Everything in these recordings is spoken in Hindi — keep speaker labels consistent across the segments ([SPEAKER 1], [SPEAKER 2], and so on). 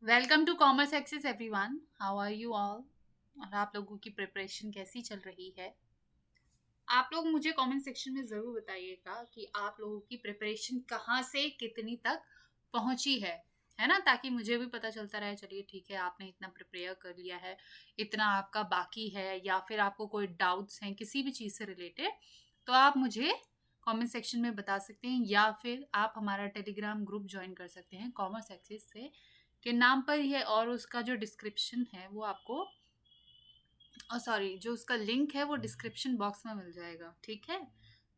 [SPEAKER 1] Welcome to commerce access everyone. How are you all? और आप लोगों की प्रिपरेशन कैसी चल रही है? आप लोग मुझे कमेंट सेक्शन में ज़रूर बताइएगा कि आप लोगों की प्रिपरेशन कहाँ से कितनी तक पहुंची है ना, ताकि मुझे भी पता चलता रहे। चलिए ठीक है, आपने इतना प्रिपेयर कर लिया है, इतना आपका बाकी है, या फिर आपको कोई डाउट्स हैं किसी भी चीज़ से रिलेटेड, तो आप मुझे कमेंट सेक्शन में बता सकते हैं, या फिर आप हमारा टेलीग्राम ग्रुप ज्वाइन कर सकते हैं कॉमर्स एक्सेस से के नाम पर ही है, और उसका जो डिस्क्रिप्शन है वो आपको सॉरी, जो उसका लिंक है वो डिस्क्रिप्शन बॉक्स में मिल जाएगा। ठीक है,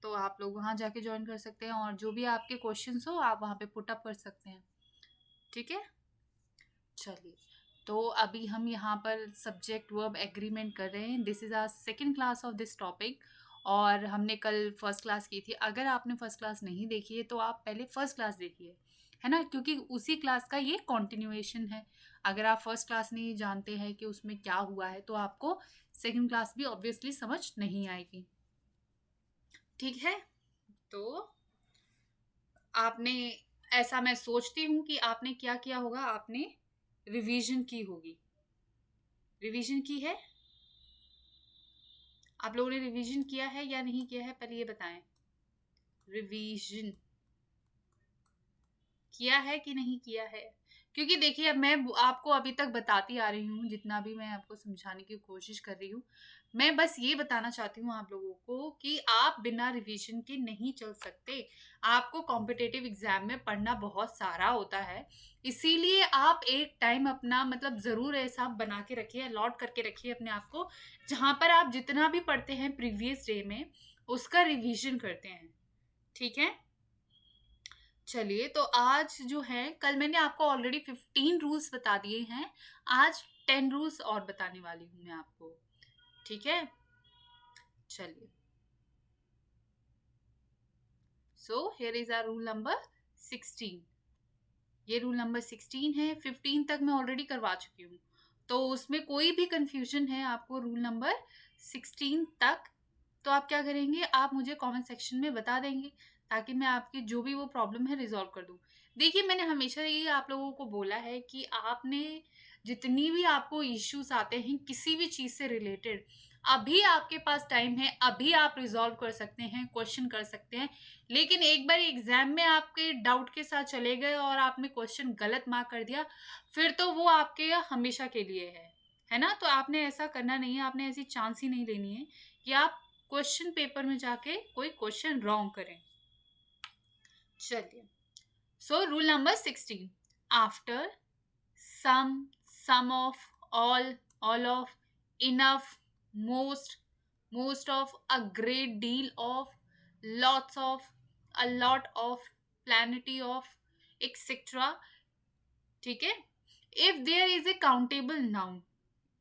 [SPEAKER 1] तो आप लोग वहाँ जाके ज्वाइन कर सकते हैं, और जो भी आपके क्वेश्चंस हो आप वहाँ पे पुट अप कर सकते हैं। ठीक है, चलिए। तो अभी हम यहाँ पर सब्जेक्ट वर्ब एग्रीमेंट कर रहे हैं। This is our second class of this topic, और हमने कल फर्स्ट क्लास की थी। अगर आपने फर्स्ट क्लास नहीं देखी है तो आप पहले फर्स्ट क्लास देखिए, है ना, क्योंकि उसी क्लास का ये कॉन्टिन्यूएशन है। अगर आप फर्स्ट क्लास नहीं जानते हैं कि उसमें क्या हुआ है तो आपको सेकेंड क्लास भी ऑब्वियसली समझ नहीं आएगी। ठीक है, तो आपने, ऐसा मैं सोचती हूँ कि आपने क्या किया होगा, आपने रिवीजन की होगी। रिवीजन की है? आप लोगों ने रिवीजन किया है या नहीं किया है, पहले ये बताएं। रिवीजन किया है कि नहीं किया है? क्योंकि देखिए, अब मैं आपको अभी तक बताती आ रही हूँ, जितना भी मैं आपको समझाने की कोशिश कर रही हूँ, मैं बस ये बताना चाहती हूँ आप लोगों को कि आप बिना रिवीजन के नहीं चल सकते। आपको कॉम्पिटेटिव एग्जाम में पढ़ना बहुत सारा होता है, इसीलिए आप एक टाइम अपना मतलब ज़रूर ऐसा बना के रखिए, अलॉट करके रखिए अपने आप को, जहाँ पर आप जितना भी पढ़ते हैं प्रीवियस डे में उसका रिवीजन करते हैं। ठीक है, चलिए। तो आज जो है, कल मैंने आपको ऑलरेडी 15 रूल्स बता दिए हैं, आज 10 रूल्स और बताने वाली हूं मैं आपको। ठीक है, चलिए। So here is our rule number 16। ये रूल नंबर 16 है। 15 तक मैं ऑलरेडी करवा चुकी हूँ, तो उसमें कोई भी कंफ्यूजन है आपको रूल नंबर 16 तक, तो आप क्या करेंगे, आप मुझे कमेंट सेक्शन में बता देंगे, ताकि मैं आपकी जो भी वो प्रॉब्लम है रिजॉल्व कर दूं। देखिए, मैंने हमेशा ये आप लोगों को बोला है कि आपने जितनी भी आपको इश्यूज आते हैं किसी भी चीज से रिलेटेड, अभी आपके पास टाइम है, अभी आप रिजॉल्व कर सकते हैं, क्वेश्चन कर सकते हैं। लेकिन एक बार एग्जाम में आपके डाउट के साथ चले गए और आपने क्वेश्चन गलत मार्क कर दिया, फिर तो वो आपके हमेशा के लिए है ना। तो आपने ऐसा करना नहीं है, आपने ऐसी चांस ही नहीं लेनी है कि आप क्वेश्चन पेपर में जाके कोई क्वेश्चन रॉन्ग करें। चलिए, so rule number 16, after some of, all of, enough, most, most of, a great deal of, lots of, a lot of, plenty of, etc. ठीक है, if there is a countable noun,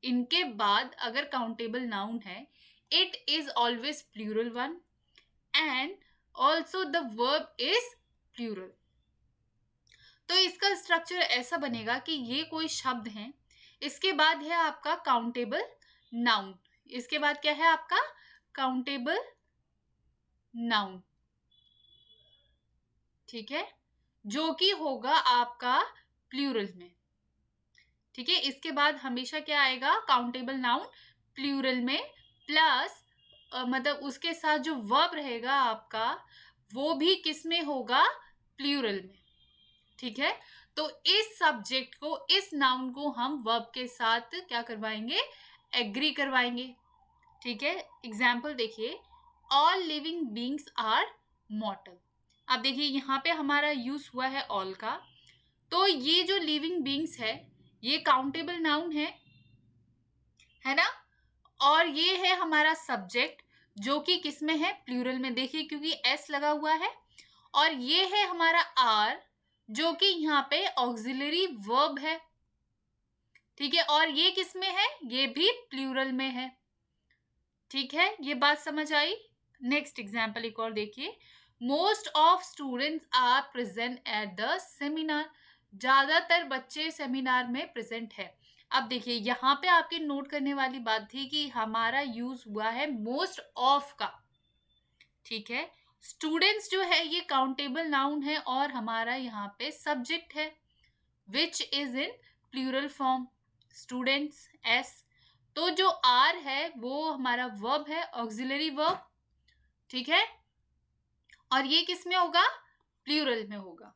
[SPEAKER 1] इनके बाद अगर काउंटेबल नाउन है, it is always plural one, and also the verb is plural. तो इसका स्ट्रक्चर ऐसा बनेगा कि ये कोई शब्द है, इसके बाद है आपका काउंटेबल नाउन, इसके बाद क्या है आपका काउंटेबल नाउन। ठीक है, जो कि होगा आपका प्लूरल में। ठीक है, इसके बाद हमेशा क्या आएगा, काउंटेबल नाउन प्लूरल में, प्लस मतलब उसके साथ जो वर्ब रहेगा आपका, वो भी किस में होगा, प्लूरल में। ठीक है, तो इस सब्जेक्ट को, इस नाउन को हम वर्ब के साथ क्या करवाएंगे, एग्री करवाएंगे। ठीक है, एग्जाम्पल देखिए, all living beings are mortal. अब देखिए यहाँ पे हमारा यूज हुआ है ऑल का, तो ये जो लिविंग बींग्स है ये काउंटेबल नाउन है ना, और ये है हमारा सब्जेक्ट जो कि किस में है, प्लूरल में। देखिए क्योंकि एस लगा हुआ है, और ये है हमारा आर जो कि यहाँ पे ऑक्सिलरी वर्ब है। ठीक है, और ये किस में है, ये भी प्लूरल में है। ठीक है, ये बात समझ आई। नेक्स्ट एग्जाम्पल एक और देखिए, most of students are present at the seminar, ज्यादातर बच्चे सेमिनार में प्रेजेंट है। अब देखिए यहाँ पे आपके नोट करने वाली बात थी कि हमारा यूज हुआ है मोस्ट ऑफ का। ठीक है, स्टूडेंट्स जो है ये काउंटेबल नाउन है, और हमारा यहाँ पे सब्जेक्ट है which is in plural form, students S. तो जो आर है वो हमारा वर्ब है, ऑक्सिलरी वर्ब, ठीक है, और ये किस में होगा, प्लूरल में होगा।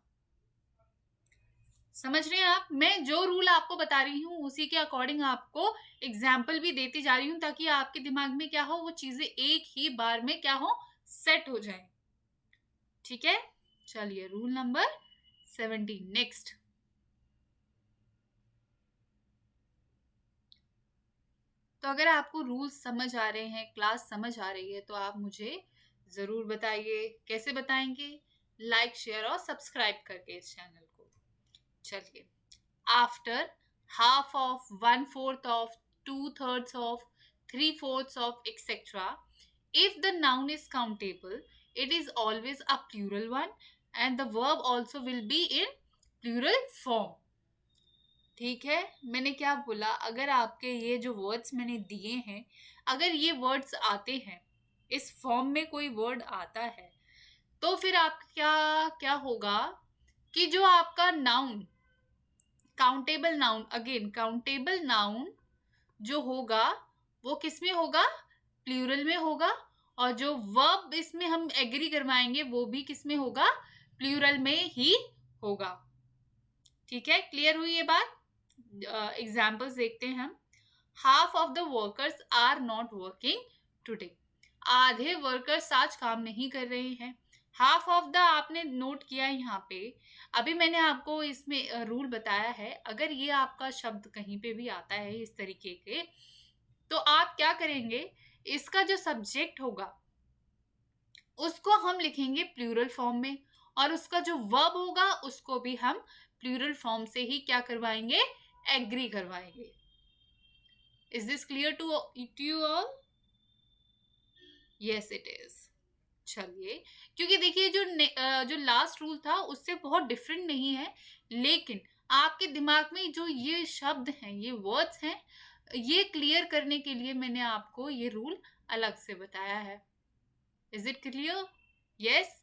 [SPEAKER 1] समझ रहे हैं आप? मैं जो रूल आपको बता रही हूँ उसी के अकॉर्डिंग आपको एग्जाम्पल भी देती जा रही हूँ, ताकि आपके दिमाग में क्या हो, वो चीजें एक ही बार में क्या हो, सेट हो जाए, ठीक है। चलिए रूल नंबर 17 नेक्स्ट। तो अगर आपको रूल्स समझ आ रहे हैं, क्लास समझ आ रही है, तो आप मुझे जरूर बताइए। कैसे बताएंगे? लाइक, शेयर और सब्सक्राइब करके इस चैनल को। चलिए, after half of, 1/4 of, 2/3 of, 3/4 of, etc. If the noun is countable, it is always a plural one and the verb also will be in plural form. ठीक है, मैंने क्या बोला, अगर आपके ये जो वर्ड्स मैंने दिए हैं, अगर ये वर्ड्स आते हैं, इस फॉर्म में कोई वर्ड आता है, तो फिर आप क्या क्या होगा कि जो आपका noun, countable noun, again countable noun जो होगा वो किस में होगा, प्लूरल में होगा, और जो वर्ब इसमें हम एग्री करवाएंगे वो भी किस में होगा, प्लूरल में ही होगा। ठीक है, क्लियर हुई ये बात? एग्जाम्पल्स देखते हैं हम। Half of the workers are not working today. आधे वर्कर्स आज काम नहीं कर रहे हैं। हाफ ऑफ द आपने नोट किया यहाँ पे। अभी मैंने आपको इसमें रूल बताया है, अगर ये आपका शब्द कहीं पे भी आता है इस तरीके के, तो आप क्या करेंगे, इसका जो सब्जेक्ट होगा उसको हम लिखेंगे प्लूरल फॉर्म में, और उसका जो वर्ब होगा उसको भी हम प्लूरल फॉर्म से ही क्या करवाएंगे, एग्री करवाएंगे। Is this clear to you all? Yes it is. चलिए, क्योंकि देखिए जो लास्ट रूल था उससे बहुत डिफरेंट नहीं है, लेकिन आपके दिमाग में जो ये शब्द हैं, ये वर्ड्स हैं, ये क्लियर करने के लिए मैंने आपको ये रूल अलग से बताया है। Is it clear? यस।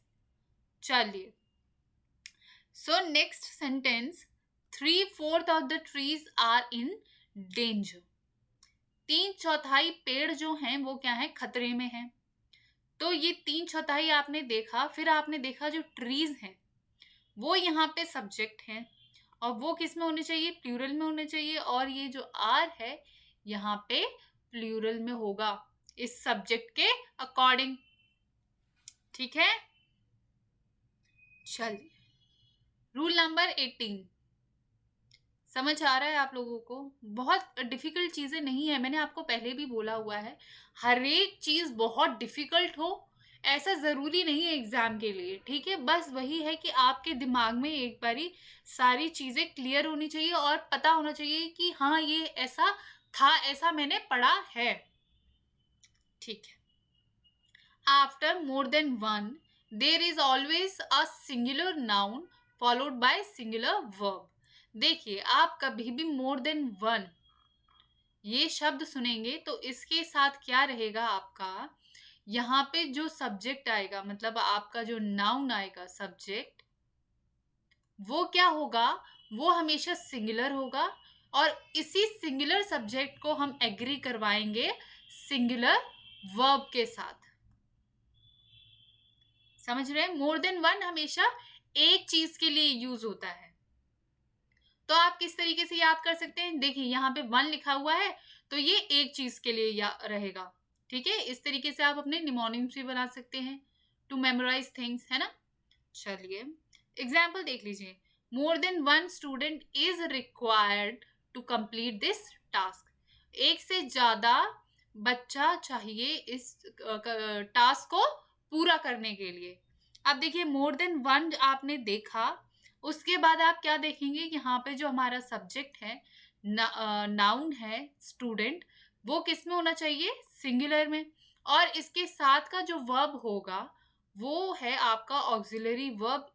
[SPEAKER 1] चलिए, so next sentence, 3/4 of the trees are in danger. 3/4 पेड़ जो हैं वो क्या है, खतरे में हैं। तो ये 3/4 आपने देखा, फिर आपने देखा जो ट्रीज हैं वो यहाँ पे सब्जेक्ट हैं, और वो किस में होने चाहिए, प्लूरल में होने चाहिए, और ये जो आर है यहाँ पे प्लूरल में होगा इस सब्जेक्ट के अकॉर्डिंग। ठीक है, चलिए रूल नंबर 18 समझ आ रहा है आप लोगों को? बहुत डिफिकल्ट चीजें नहीं है, मैंने आपको पहले भी बोला हुआ है, हर एक चीज बहुत डिफिकल्ट हो ऐसा जरूरी नहीं है एग्जाम के लिए। ठीक है, बस वही है कि आपके दिमाग में एक बारी सारी चीजें क्लियर होनी चाहिए और पता होना चाहिए कि हाँ ये ऐसा था, ऐसा मैंने पढ़ा है। ठीक है, after more than one there is always a singular noun followed by singular verb. देखिए, आप कभी भी मोर देन वन ये शब्द सुनेंगे तो इसके साथ क्या रहेगा आपका, यहाँ पे जो सब्जेक्ट आएगा, मतलब आपका जो नाउन आएगा सब्जेक्ट, वो क्या होगा, वो हमेशा सिंगुलर होगा, और इसी सिंगुलर सब्जेक्ट को हम एग्री करवाएंगे सिंगुलर वर्ब के साथ। समझ रहे हैं? मोर देन वन हमेशा एक चीज के लिए यूज होता है। तो आप किस तरीके से याद कर सकते हैं, देखिए यहाँ पे वन लिखा हुआ है तो ये एक चीज के लिए रहेगा। ठीक है, इस तरीके से आप अपने निमोनिम्स भी बना सकते हैं टू मेमोराइज थिंग्स, है ना। चलिए एग्जाम्पल देख लीजिए, more than one student is required to complete this task. एक से ज्यादा बच्चा चाहिए इस टास्क को पूरा करने के लिए। अब देखिए, मोर देन वन आपने देखा, उसके बाद आप क्या देखेंगे, यहाँ पे जो हमारा सब्जेक्ट है, नाउन है स्टूडेंट, वो किस में होना चाहिए, सिंगुलर में, और इसके साथ का जो वर्ब होगा वो है आपका ऑक्सिलरी वर्ब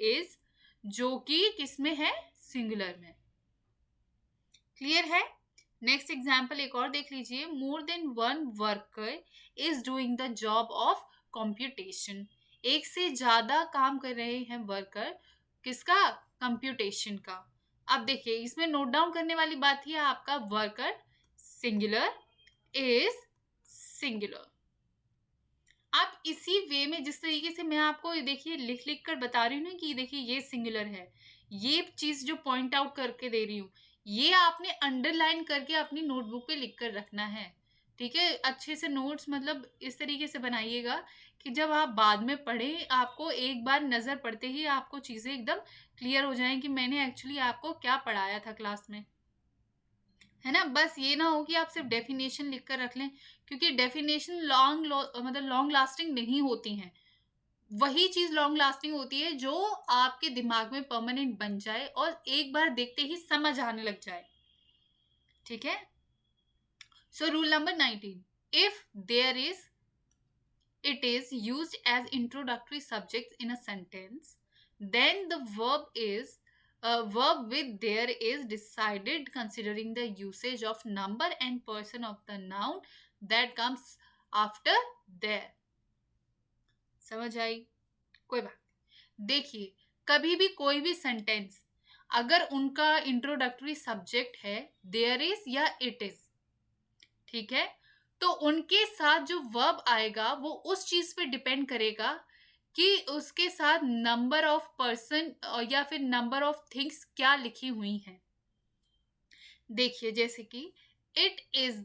[SPEAKER 1] इज, जो कि किस में है, सिंगुलर में। क्लियर है? नेक्स्ट एग्जाम्पल एक और देख लीजिए, more than one worker is doing the job of computation. एक से ज्यादा काम कर रहे हैं वर्कर, किसका, कंप्यूटेशन का। अब देखिए इसमें नोट डाउन करने वाली बात ही है आपका वर्कर सिंगुलर इज सिंगुलर। आप इसी वे में जिस तरीके से मैं आपको देखिए लिख लिख कर बता रही हूँ ना कि देखिए ये सिंगुलर है, ये चीज जो पॉइंट आउट करके दे रही हूँ ये आपने अंडरलाइन करके अपनी नोटबुक पे लिख कर रखना है। ठीक है, अच्छे से नोट्स मतलब इस तरीके से बनाइएगा कि जब आप बाद में पढ़ें आपको एक बार नजर पड़ते ही आपको चीजें एकदम क्लियर हो जाएं कि मैंने एक्चुअली आपको क्या पढ़ाया था क्लास में, है ना। बस ये ना हो कि आप सिर्फ डेफिनेशन लिख कर रख लें, क्योंकि डेफिनेशन मतलब लॉन्ग लास्टिंग नहीं होती हैं। वही चीज लॉन्ग लास्टिंग होती है जो आपके दिमाग में परमानेंट बन जाए और एक बार देखते ही समझ आने लग जाए। ठीक है, so rule number 19, if there is it is used as introductory subjects in a sentence, then the verb with there is decided considering the usage of number and person of the noun that comes after there। समझ आई? कोई बात नहीं। देखिए कभी भी कोई भी सेंटेंस अगर उनका इंट्रोडक्टरी सब्जेक्ट है देयर इज या इट इज, ठीक है, तो उनके साथ जो वर्ब आएगा वो उस चीज पे डिपेंड करेगा कि उसके साथ नंबर ऑफ पर्सन या फिर नंबर ऑफ थिंग्स क्या लिखी हुई हैं। देखिए जैसे कि it is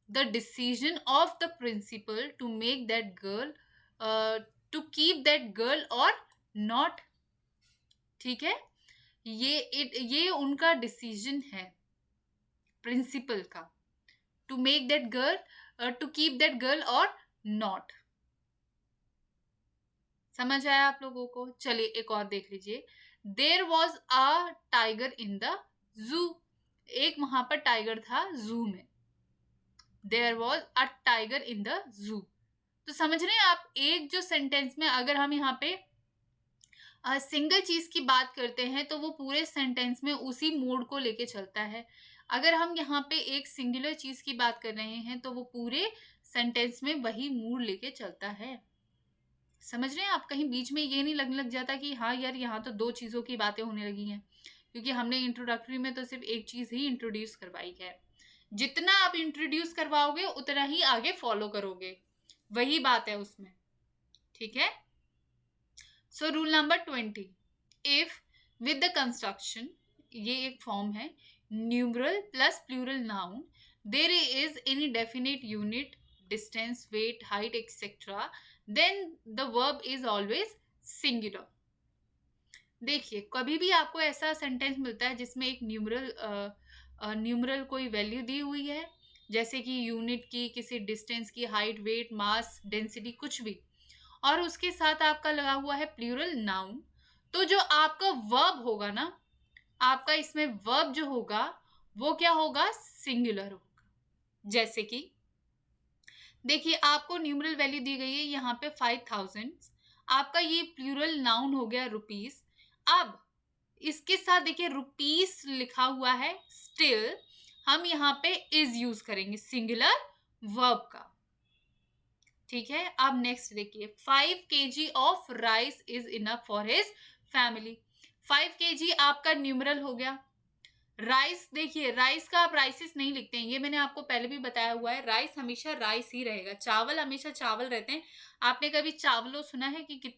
[SPEAKER 1] the decision of the principal to make that girl to keep that girl or not. ठीक है, ये उनका डिसीजन है प्रिंसिपल का, to make that girl to keep that girl or not. समझ आया आप लोगों को? चलिए एक और देख लीजिए, there was a tiger in the zoo. एक वहां पर टाइगर था जू में, there was a tiger in the zoo. तो समझ रहे हैं आप, एक जो सेंटेंस में अगर हम यहाँ पे सिंगल चीज की बात करते हैं तो वो पूरे सेंटेंस में उसी मोड को लेके चलता है। अगर हम यहाँ पे एक सिंगुलर चीज की बात कर रहे हैं तो वो पूरे सेंटेंस में वही मूड लेके चलता है। समझ रहे हैं आप? कहीं बीच में ये नहीं लगने लग जाता कि हाँ यार यहाँ तो दो चीजों की बातें होने लगी हैं, क्योंकि हमने इंट्रोडक्टरी में तो सिर्फ एक चीज ही इंट्रोड्यूस करवाई है। जितना आप इंट्रोड्यूस करवाओगे उतना ही आगे फॉलो करोगे, वही बात है उसमें। ठीक है, so rule number 20, if with the construction, ये एक फॉर्म है, numeral plus plural noun, there is any definite unit, distance, weight, height etcetera, then the verb is always singular. देखिए कभी भी आपको ऐसा सेंटेंस मिलता है जिसमें एक न्यूमरल कोई वैल्यू दी हुई है, जैसे कि यूनिट की, किसी डिस्टेंस की, हाइट, वेट, मास, डेंसिटी, कुछ भी, और उसके साथ आपका लगा हुआ है प्लूरल नाउन, तो जो आपका वर्ब होगा ना, आपका इसमें वर्ब जो होगा वो क्या होगा? सिंगुलर होगा। जैसे कि देखिए आपको न्यूमरल वैल्यू दी गई है यहाँ पे 5000, आपका ये प्लूरल नाउन हो गया रुपीस। अब इसके साथ देखिए रुपीस लिखा हुआ है, स्टिल हम यहाँ पे इज यूज करेंगे सिंगुलर वर्ब का। ठीक है, अब नेक्स्ट देखिए 5 kg of rice is enough for his family. 5 kg आपका न्यूमरल हो गया। राइस, देखिए राइस का आप राइसिस नहीं लिखते हैं, ये मैंने आपको पहले भी बताया हुआ है, राइस हमेशा राइस ही रहेगा, चावल हमेशा चावल रहते हैं। आपने कभी चावलों सुना है कि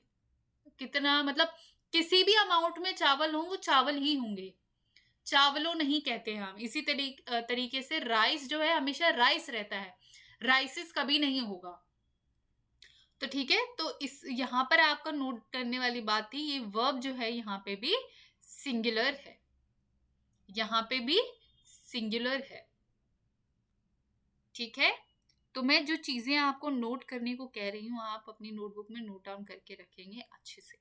[SPEAKER 1] कितना मतलब किसी भी अमाउंट में चावल हो वो चावल ही होंगे, चावलों नहीं कहते हैं हम। इसी तरीके से राइस जो है हमेशा राइस रहता है, राइसिस कभी नहीं होगा। तो ठीक है, तो इस यहाँ पर आपका नोट करने वाली बात थी, ये वर्ब जो है यहाँ पे भी सिंगुलर है, यहाँ पे भी सिंगुलर है। ठीक है, तो मैं जो चीजें आपको नोट करने को कह रही हूँ आप अपनी नोटबुक में नोट डाउन करके रखेंगे अच्छे से।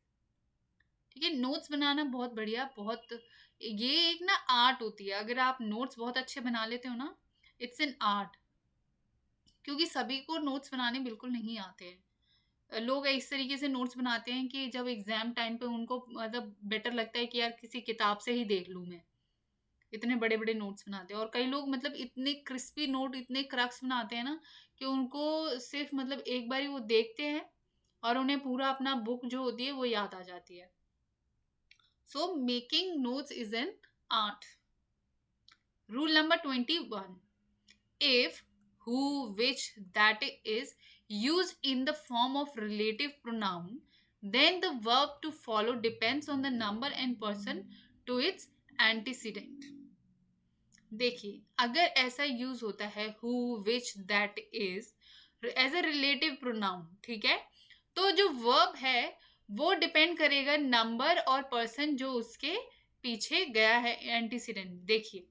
[SPEAKER 1] ठीक है, नोट्स बनाना बहुत बढ़िया, बहुत ये एक ना आर्ट होती है। अगर आप नोट्स बहुत अच्छे बना लेते हो ना, इट्स एन आर्ट, क्योंकि सभी को नोट्स बनाने बिल्कुल नहीं आते हैं। लोग इस तरीके से नोट्स बनाते हैं कि जब एग्जाम टाइम पे उनको मतलब बेटर लगता है कि यार किसी किताब से ही देख लूं मैं, इतने बड़े बड़े नोट्स बनाते हैं। और कई लोग मतलब इतने क्रिस्पी नोट, इतने क्रक्स बनाते हैं ना कि उनको सिर्फ मतलब एक बार ही वो देखते हैं और उन्हें पूरा अपना बुक जो होती है वो याद आ जाती है। So making notes is an 8. Rule number 21. If, who, which, that is used in the form of relative pronoun, then the verb to follow depends on the number and person to its antecedent. देखिए, अगर ऐसा यूज होता है who, which, that is as a relative pronoun, ठीक है, तो जो वर्ब है वो डिपेंड करेगा नंबर और पर्सन जो उसके पीछे गया है, एंटीसीडेंट. देखिए,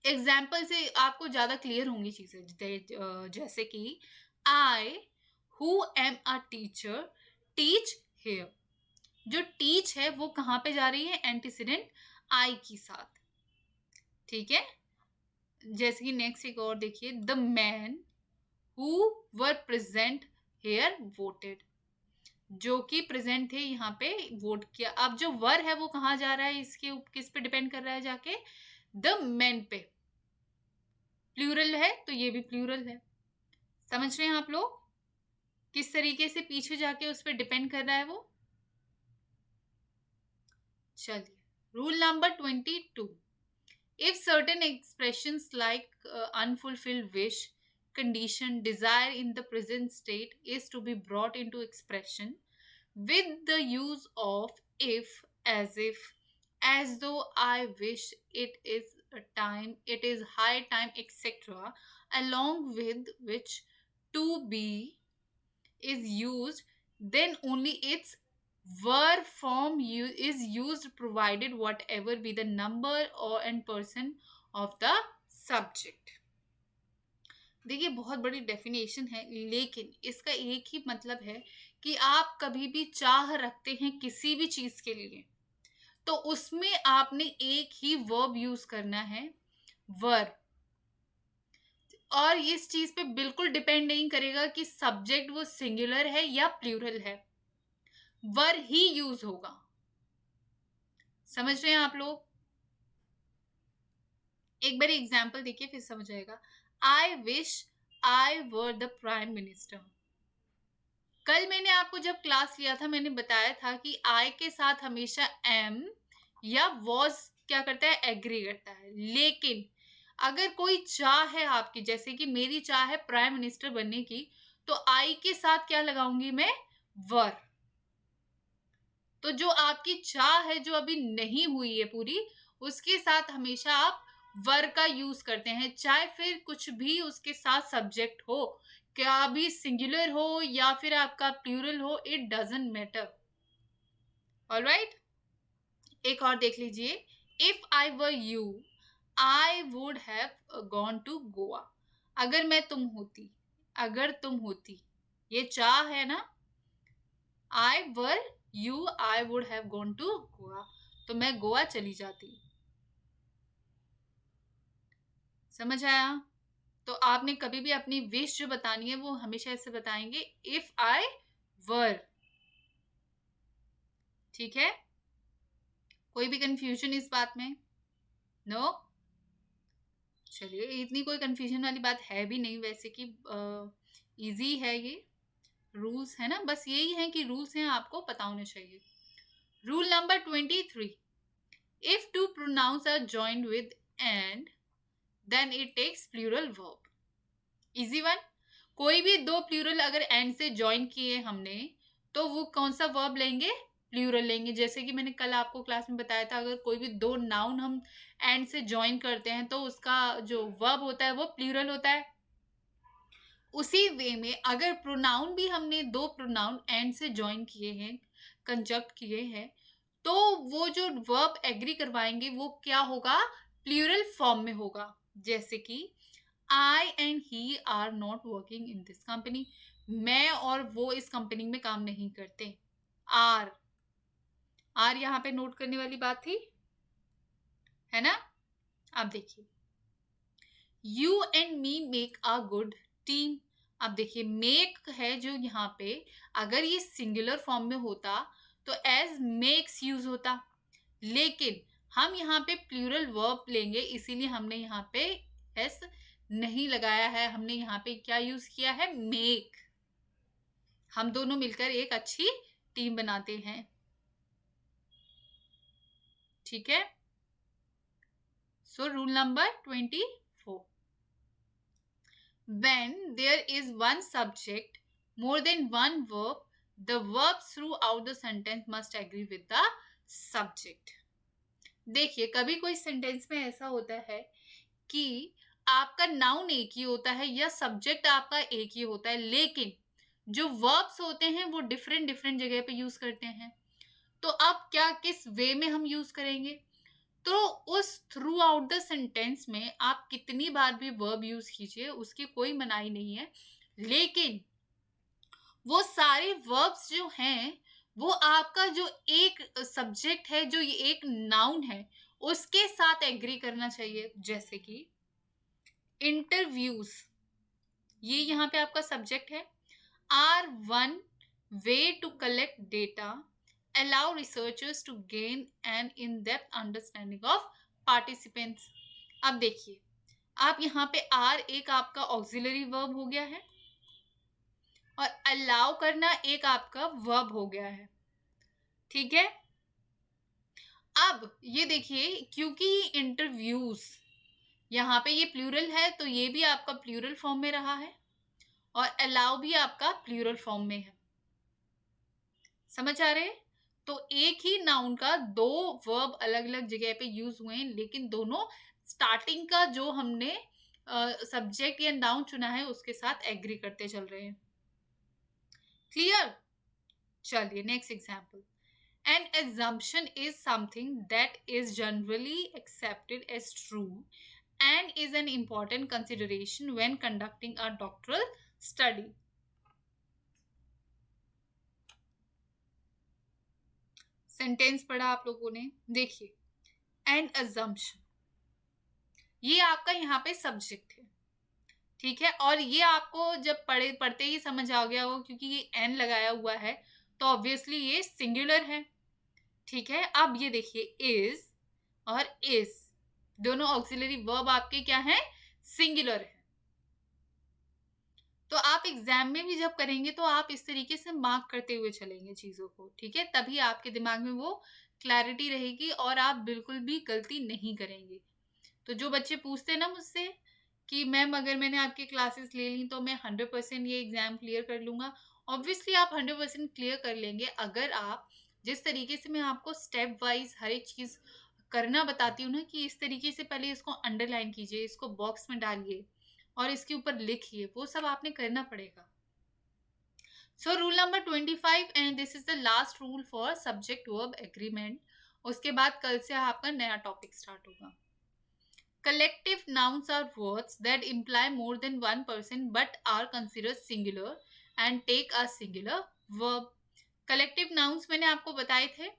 [SPEAKER 1] एग्जाम्पल से आपको ज्यादा क्लियर होंगी चीजें. जैसे कि I who am a teacher teach here. जो टीच है वो कहाँ पे जा रही है, एंटीसीडेंट आई के साथ. ठीक है, जैसे कि नेक्स्ट एक और देखिए, the man who were present here voted. जो कि प्रेजेंट थे यहाँ पे, वोट किया. अब जो वर है वो कहाँ जा रहा है, इसके किस पे डिपेंड कर रहा है जाके, द मैन पे. प्लूरल है तो ये भी प्लूरल है. समझ रहे हैं आप लोग किस तरीके से पीछे जाके उस पर डिपेंड कर रहा है वो. चलिए, rule number 22. If certain expressions like unfulfilled wish, condition, desire in the present state is to be brought into expression with the use of if, as though, I wish, it is time, it is high time, etc., along with which to be is used, then only its verb form is used, provided whatever be the number or and person of the subject. देखिए, बहुत बड़ी डेफिनेशन है, लेकिन इसका एक ही मतलब है कि आप कभी भी चाह रखते हैं किसी भी चीज के लिए, तो उसमें आपने एक ही वर्ब यूज करना है, वर्ब. और इस चीज पे बिल्कुल डिपेंड नहीं करेगा कि सब्जेक्ट वो सिंगुलर है या प्लूरल है, वर ही यूज होगा. समझ रहे हैं आप लोग. एक बार एग्जाम्पल देखिए, फिर समझ आएगा. I wish I were the prime minister. कल मैंने आपको जब क्लास लिया था मैंने बताया था कि आई के साथ हमेशा एम या वॉज क्या करता है, एग्री करता है. लेकिन अगर कोई चाह है आपकी, जैसे कि मेरी चाह है प्राइम मिनिस्टर बनने की, तो आई के साथ क्या लगाऊंगी मैं, वर. तो जो आपकी चाह है जो अभी नहीं हुई है पूरी, उसके साथ हमेशा आप वर का यूज करते हैं, चाहे फिर कुछ भी उसके साथ सब्जेक्ट हो, क्या भी सिंगुलर हो या फिर आपका प्लूरल हो, इट डजंट मैटर. ऑलराइट, एक और देख लीजिए. If I were you I would have gone to Goa. अगर मैं तुम होती, अगर तुम होती, ये चाह है ना. I were you I would have gone to Goa, तो मैं गोवा चली जाती. समझ आया. तो आपने कभी भी अपनी विश जो बतानी है वो हमेशा ऐसे बताएंगे, इफ आई वर. ठीक है, कोई भी कंफ्यूजन इस बात में, नो. चलिए, इतनी कोई कंफ्यूजन वाली बात है भी नहीं, वैसे कि इजी है ये. रूल्स है ना, बस यही है कि रूल्स हैं, आपको पता होने चाहिए. Rule number 23. If two pronouns are joined with and then it takes plural verb. Easy one. कोई भी दो प्लूरल अगर एंड से ज्वाइन किए हमने, तो वो कौन सा वर्ब लेंगे, प्लूरल लेंगे. जैसे कि मैंने कल आपको क्लास में बताया था, अगर कोई भी दो नाउन हम एंड से ज्वाइन करते हैं तो उसका जो वर्ब होता है वो प्लूरल होता है. उसी वे में अगर प्रोनाउन भी हमने दो प्रोनाउन एंड से ज्वाइन किए हैं, कंजक्ट किए हैं, तो वो जो वर्ब एग्री करवाएंगे वो क्या होगा, प्लूरल फॉर्म में होगा. जैसे कि I and he are not working in this company. मैं और वो इस कंपनी में काम नहीं करते. आर, आर यहाँ पे नोट करने वाली बात थी, है ना. अब देखिए, you and me make a good team. अब देखिए, मेक है जो यहाँ पे, अगर ये सिंगुलर फॉर्म में होता तो एज मेक्स यूज होता, लेकिन हम यहाँ पे प्लूरल वर्ब लेंगे, इसीलिए हमने यहाँ पे एस नहीं लगाया है. हमने यहाँ पे क्या यूज किया है, मेक. हम दोनों मिलकर एक अच्छी टीम बनाते हैं. ठीक है, So rule number 24. When there is one subject, more than one verb, the verbs throughout the sentence must agree with the subject. देखिए, कभी कोई सेंटेंस में ऐसा होता है कि आपका नाउन एक ही होता है या सब्जेक्ट आपका एक ही होता है, लेकिन जो वर्ब्स होते हैं वो डिफरेंट डिफरेंट जगह पे यूज करते हैं। तो अब क्या, किस वे में हम यूज करेंगे? तो उस थ्रू आउट द सेंटेंस में आप कितनी बार भी वर्ब यूज कीजिए, उसकी कोई मनाही नहीं है, लेकिन वो सारे वर्ब्स जो हैं वो आपका जो एक सब्जेक्ट है, जो ये एक नाउन है, उसके साथ एग्री करना चाहिए। जैसे कि इंटरव्यूज, ये यहाँ पे आपका सब्जेक्ट है। Are one way to collect data, allow researchers to gain an in-depth understanding of participants। अब देखिए, आप यहाँ पे आर एक आपका ऑक्सिलरी वर्ब हो गया है और अलाउ करना एक आपका वर्ब हो गया है, ठीक है। अब ये देखिए, क्योंकि इंटरव्यूज यहाँ पे ये प्लूरल है तो ये भी आपका प्लूरल फॉर्म में रहा है और अलाउ भी आपका प्लूरल फॉर्म में है। समझ आ रहे हैं? तो एक ही नाउन का दो वर्ब अलग अलग जगह पे यूज हुए हैं, लेकिन दोनों स्टार्टिंग का जो हमने सब्जेक्ट या नाउन चुना है उसके साथ एग्री करते चल रहे हैं। क्लियर? चलिए next example. An assumption is something that is generally accepted as true and is an important consideration when conducting a doctoral study। Sentence पढ़ा आप लोगों ने, देखिए एन assumption, ये आपका यहाँ पे सब्जेक्ट है, ठीक है। और ये आपको जब पढ़ते ही समझ आ गया हो, क्योंकि ये एन लगाया हुआ है तो ऑब्वियसली ये सिंगुलर है, ठीक है। अब ये देखिए, इज और इज दोनों ऑक्सिलरी वर्ब आपके क्या हैं? सिंगुलर है। तो आप एग्जाम में भी जब करेंगे तो आप इस तरीके से मार्क करते हुए चलेंगे चीजों को, ठीक है, तभी आपके दिमाग में वो क्लैरिटी रहेगी और आप बिल्कुल भी गलती नहीं करेंगे। तो जो बच्चे पूछते हैं ना मुझसे कि मैम अगर मैंने आपकी क्लासेस ले ली तो मैं 100% ये एग्जाम क्लियर कर लूंगा, ऑब्वियसली आप 100% क्लियर कर लेंगे अगर आप जिस तरीके से मैं आपको स्टेप वाइज हर एक चीज करना बताती हूँ ना, कि इस तरीके से पहले इसको अंडरलाइन कीजिए, इसको बॉक्स में डालिए और इसके ऊपर लिखिए, वो सब आपने करना पड़ेगा। सो rule number 25 and this is the last rule for subject verb agreement. उसके बाद कल से आपका नया टॉपिक स्टार्ट होगा। Collective nouns are words that imply more than one person but are considered singular and take a singular verb। Collective nouns मैंने आपको बताए थे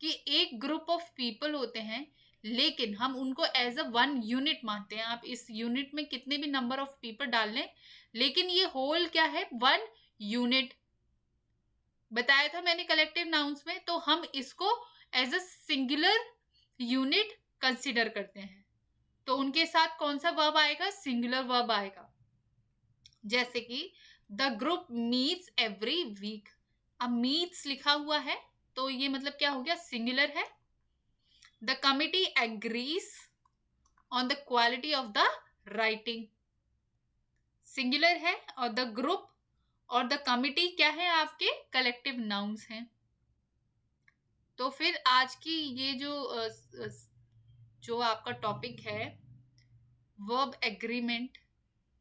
[SPEAKER 1] कि एक ग्रुप ऑफ पीपल होते हैं, लेकिन हम उनको एज अ वन यूनिट मानते हैं। आप इस यूनिट में कितने भी नंबर ऑफ पीपल डाल लें, लेकिन ये होल क्या है? वन यूनिट बताया था मैंने कलेक्टिव नाउन्स में, तो हम इसको as a singular unit consider करते हैं। तो उनके साथ कौन सा वर्ब आएगा? सिंगुलर वर्ब आएगा। जैसे कि the group meets every week. अब मीट्स लिखा हुआ है तो ये मतलब क्या हो गया? सिंगुलर है। The committee agrees on the quality of the writing, singular है। और द ग्रुप और द कमिटी क्या है? आपके कलेक्टिव नाउन्स हैं। तो फिर आज की ये जो आपका टॉपिक है verb agreement,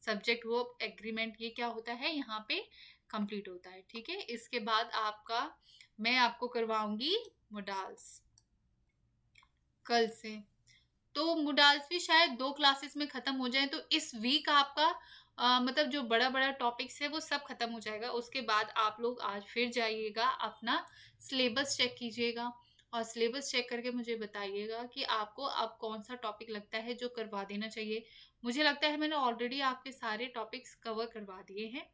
[SPEAKER 1] subject verb agreement, ये क्या होता है? यहाँ पे कंप्लीट होता है, ठीक है। इसके बाद मैं आपको करवाऊंगी मोडाल्स कल से। तो मोडाल्स भी शायद 2 क्लासेस में खत्म हो जाए, तो इस वीक आपका मतलब जो बड़ा बड़ा टॉपिक्स है वो सब खत्म हो जाएगा। उसके बाद आप लोग आज फिर जाइएगा, अपना सिलेबस चेक कीजिएगा और सिलेबस चेक करके मुझे बताइएगा कि आपको अब कौन सा टॉपिक लगता है जो करवा देना चाहिए। मुझे लगता है मैंने ऑलरेडी आपके सारे टॉपिक्स कवर करवा दिए हैं।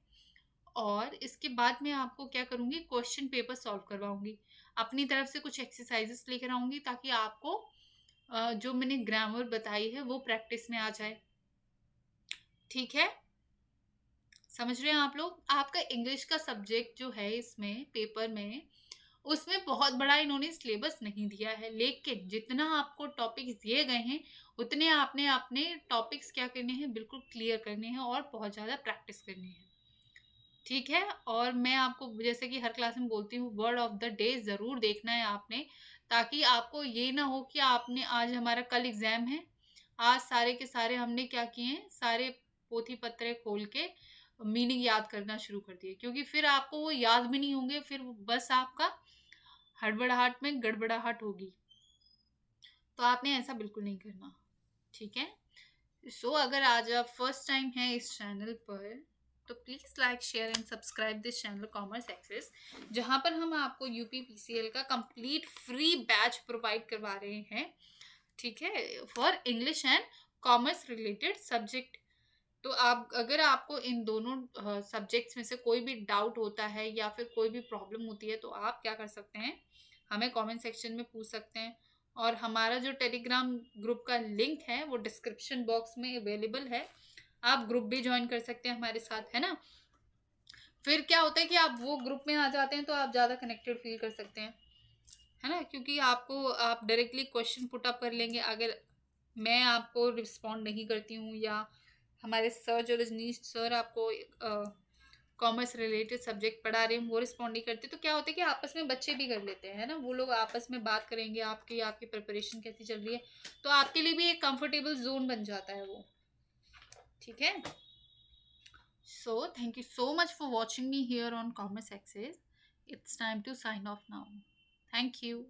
[SPEAKER 1] और इसके बाद मैं आपको क्या करूँगी? क्वेश्चन पेपर सॉल्व करवाऊंगी, अपनी तरफ से कुछ एक्सरसाइजेस लेकर आऊंगी, ताकि आपको जो मैंने ग्रामर बताई है वो प्रैक्टिस में आ जाए, ठीक है। समझ रहे हैं आप लोग? आपका इंग्लिश का सब्जेक्ट जो है इसमें पेपर में उसमें बहुत बड़ा इन्होंने सिलेबस नहीं दिया है, लेकिन जितना आपको टॉपिक्स दिए गए हैं, उतने आपने अपने टॉपिक्स क्या करने हैं, बिल्कुल क्लियर करने हैं और बहुत ज़्यादा प्रैक्टिस करनी है। ठीक है? और मैं आपको जैसे कि हर क्लास में बोलती हूँ, वर्ड ऑफ द डे ज़रूर देखना है आपने, ताकि आपको ये ना हो कि आपने आज हमारा कल एग्ज़ाम है, आज सारे के सारे हमने क्या किए हैं, सारे पोथी-पत्रे खोल के मीनिंग याद करना शुरू कर दिए, क्योंकि फिर आपको वो याद भी नहीं होंगे, फिर वो बस आपका हड़बड़ाहट में गड़बड़ाहट होगी। तो आपने ऐसा बिल्कुल नहीं करना, ठीक है? सो अगर आज आप फर्स्ट टाइम हैं इस चैनल पर, तो please like share and subscribe this channel commerce access, जहाँ पर हम आपको यूपी पीसीएल का कंप्लीट फ्री बैच प्रोवाइड करवा रहे हैं, ठीक है, for English and commerce related subject. तो आप अगर आपको इन दोनों सब्जेक्ट्स में से कोई भी डाउट होता है या फिर कोई भी प्रॉब्लम होती है, तो आप क्या कर सकते हैं, हमें कमेंट सेक्शन में पूछ सकते हैं। और हमारा जो टेलीग्राम ग्रुप का लिंक है वो डिस्क्रिप्शन बॉक्स में अवेलेबल है, आप ग्रुप भी ज्वाइन कर सकते हैं हमारे साथ, है ना। फिर क्या होता है कि आप वो ग्रुप में आ जाते हैं तो आप ज़्यादा कनेक्टेड फील कर सकते हैं, है ना, क्योंकि आपको आप डायरेक्टली क्वेश्चन पुट अप कर लेंगे। अगर मैं आपको रिस्पॉन्ड नहीं करती हूँ या हमारे सर जो रजनीश सर आपको कॉमर्स रिलेटेड सब्जेक्ट पढ़ा रहे हैं वो रिस्पॉन्ड नहीं करते, तो क्या होता है कि आपस में बच्चे भी कर लेते हैं, है ना, वो लोग आपस में बात करेंगे आपकी आपकी प्रिपरेशन कैसी चल रही है, तो आपके लिए भी एक कंफर्टेबल जोन बन जाता है वो, ठीक है। So thank you so much for watching me here on commerce access, it's time to sign off now, thank you.